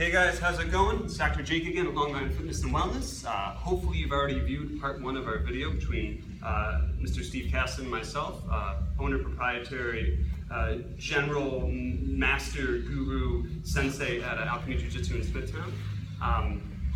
Hey guys, how's it going? It's Dr. Jake again at Long Line Fitness and Wellness. Hopefully you've already viewed part one of our video between Mr. Steve Caston and myself, owner, proprietary, general, master, guru, sensei at Alchemy Jiu-Jitsu in Smithtown.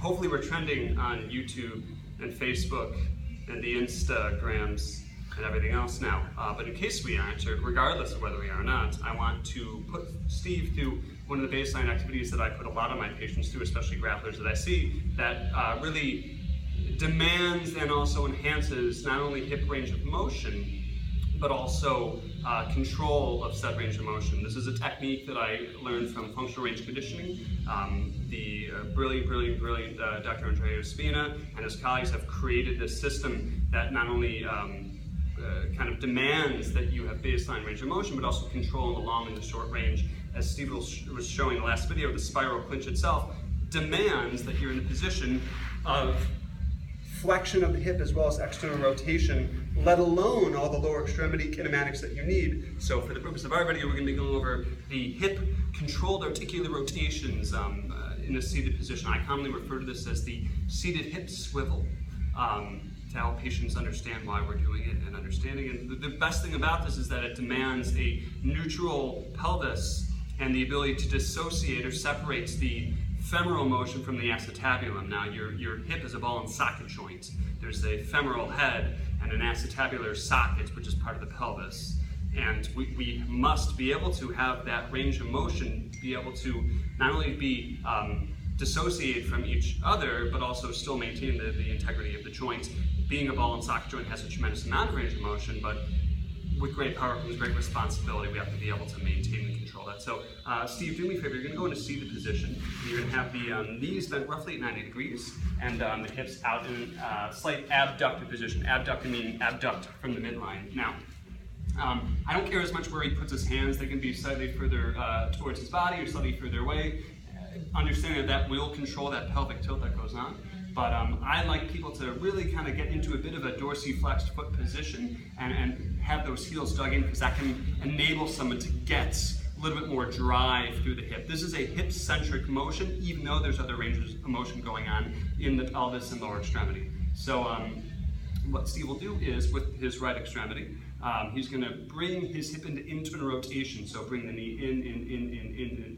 Hopefully we're trending on YouTube and Facebook and the Instagrams and everything else now. But in case we aren't, or regardless of whether we are or not, I want to put Steve through one of the baseline activities that I put a lot of my patients through, especially grapplers that I see, that really demands and also enhances not only hip range of motion, but also control of said range of motion. This is a technique that I learned from functional range conditioning. The brilliant Dr. Andrea Spina and his colleagues have created this system that not only kind of demands that you have baseline range of motion, but also control in the long and the short range. As Steve was showing in the last video, the spiral clinch itself demands that you're in a position of flexion of the hip as well as external rotation, let alone all the lower extremity kinematics that you need. So for the purpose of our video, we're going to be going over the hip controlled articular rotations in a seated position. I commonly refer to this as the seated hip swivel. To help patients understand why we're doing it and understanding it. And the best thing about this is that it demands a neutral pelvis and the ability to dissociate or separates the femoral motion from the acetabulum. Now your hip is a ball and socket joint. There's a femoral head and an acetabular socket, which is part of the pelvis. And we must be able to have that range of motion, be able to not only be dissociate from each other, but also still maintain the integrity of the joint. Being a ball and socket joint has a tremendous amount of range of motion, but with great power comes great responsibility. We have to be able to maintain and control that. So, Steve, do me a favor. You're going to go into seated position. You're going to have the knees bent roughly at 90 degrees, and the hips out in slight abducted position. Abducted meaning abduct from the midline. Now, I don't care as much where he puts his hands. They can be slightly further towards his body or slightly further away. Understanding that will control that pelvic tilt that goes on. But I like people to really kind of get into a bit of a dorsiflexed foot position and have those heels dug in, because that can enable someone to get a little bit more drive through the hip. This is a hip-centric motion, even though there's other ranges of motion going on in the pelvis and lower extremity. So what Steve will do is, with his right extremity, he's going to bring his hip into internal rotation. So bring the knee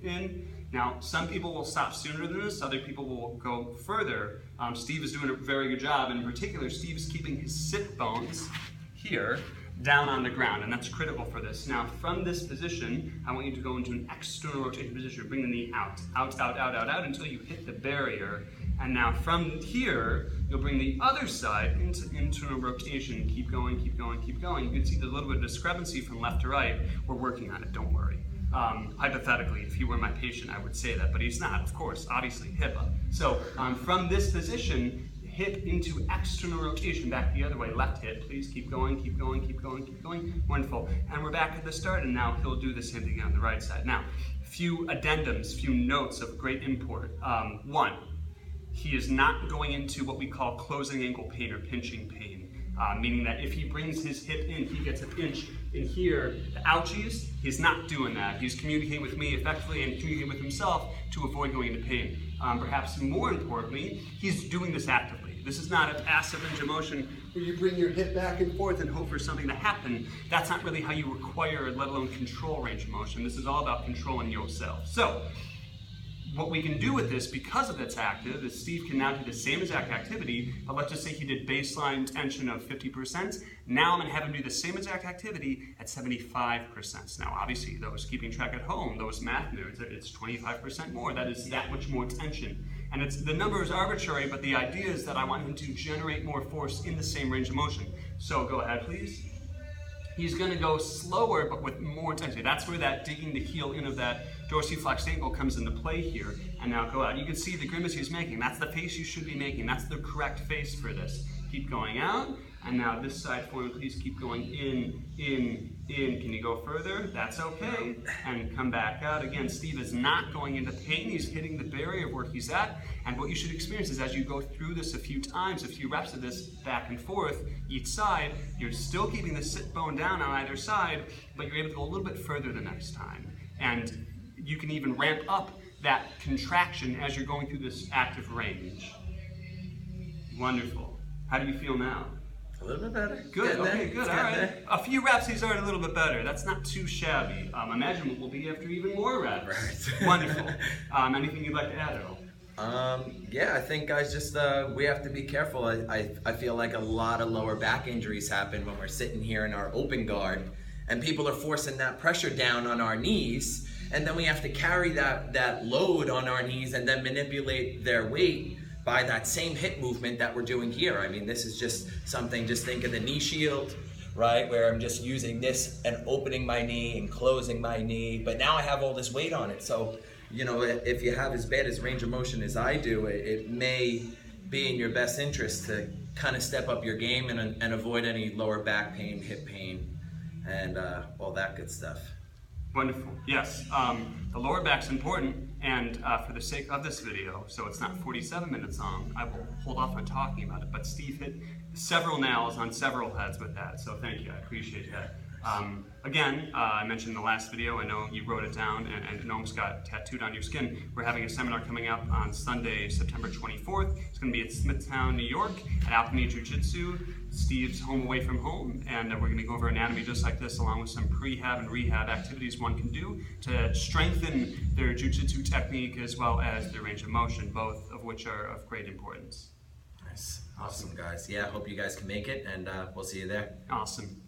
in. Now, some people will stop sooner than this, other people will go further. Steve is doing a very good job, and in particular, Steve is keeping his sit bones here down on the ground, and that's critical for this. Now, from this position, I want you to go into an external rotation position. Bring the knee out until you hit the barrier. And now from here, you'll bring the other side into internal rotation. Keep going. You can see there's a little bit of discrepancy from left to right. We're working on it, don't worry. Hypothetically, if he were my patient, I would say that, but he's not, of course, obviously, HIPAA. So from this position, hip into external rotation, back the other way, left hip, please, keep going. Wonderful. And we're back at the start, and now he'll do the same thing on the right side. Now, few addendums, few notes of great import. One, he is not going into what we call closing ankle pain or pinching pain. Meaning that if he brings his hip in, he gets a pinch in here, the ouchies, he's not doing that. He's communicating with me effectively and communicating with himself to avoid going into pain. Perhaps more importantly, he's doing this actively. This is not a passive range of motion where you bring your hip back and forth and hope for something to happen. That's not really how you acquire, let alone control range of motion. This is all about controlling yourself. So, what we can do with this, because of it's active, is Steve can now do the same exact activity, but let's just say he did baseline tension of 50%. Now I'm going to have him do the same exact activity at 75%. Now obviously, those keeping track at home, those math nerds, it's 25% more. That is that much more tension. And the number is arbitrary, but the idea is that I want him to generate more force in the same range of motion. So go ahead, please. He's going to go slower, but with more intensity. That's where that digging the heel in of that dorsiflexed ankle comes into play here. And now go out. You can see the grimace he's making. That's the face you should be making. That's the correct face for this. Keep going out. And now this side forward, please keep going in. Can you go further? That's okay. And come back out. Again, Steve is not going into pain. He's hitting the barrier of where he's at. And what you should experience is as you go through this a few times, a few reps of this back and forth, each side, you're still keeping the sit bone down on either side, but you're able to go a little bit further the next time. And you can even ramp up that contraction as you're going through this active range. Wonderful. How do you feel now? A little bit better. Good, okay, good, all right. A few reps, he's already a little bit better. That's not too shabby. Imagine what will be after even more reps. Right. Wonderful. Anything you'd like to add at all? Yeah, I think guys, just we have to be careful. I feel like a lot of lower back injuries happen when we're sitting here in our open guard, and people are forcing that pressure down on our knees, and then we have to carry that load on our knees and then manipulate their weight by that same hip movement that we're doing here. I mean, this is just something, just think of the knee shield, right? Where I'm just using this and opening my knee and closing my knee, but now I have all this weight on it. So, you know, if you have as bad as range of motion as I do, it may be in your best interest to kind of step up your game and avoid any lower back pain, hip pain, and all that good stuff. Wonderful. Yes, the lower back's important, and for the sake of this video, so it's not 47 minutes long, I will hold off on talking about it, but Steve hit several nails on several heads with that, so thank you, I appreciate that. Again, I mentioned in the last video, I know you wrote it down and it almost got tattooed on your skin. We're having a seminar coming up on Sunday, September 24th. It's going to be at Smithtown, New York, at Alchemy Jiu-Jitsu, Steve's home away from home, and we're going to go over anatomy just like this, along with some prehab and rehab activities one can do to strengthen their jiu-jitsu technique as well as their range of motion, both of which are of great importance. Nice. Awesome, guys. Yeah, hope you guys can make it, and we'll see you there. Awesome.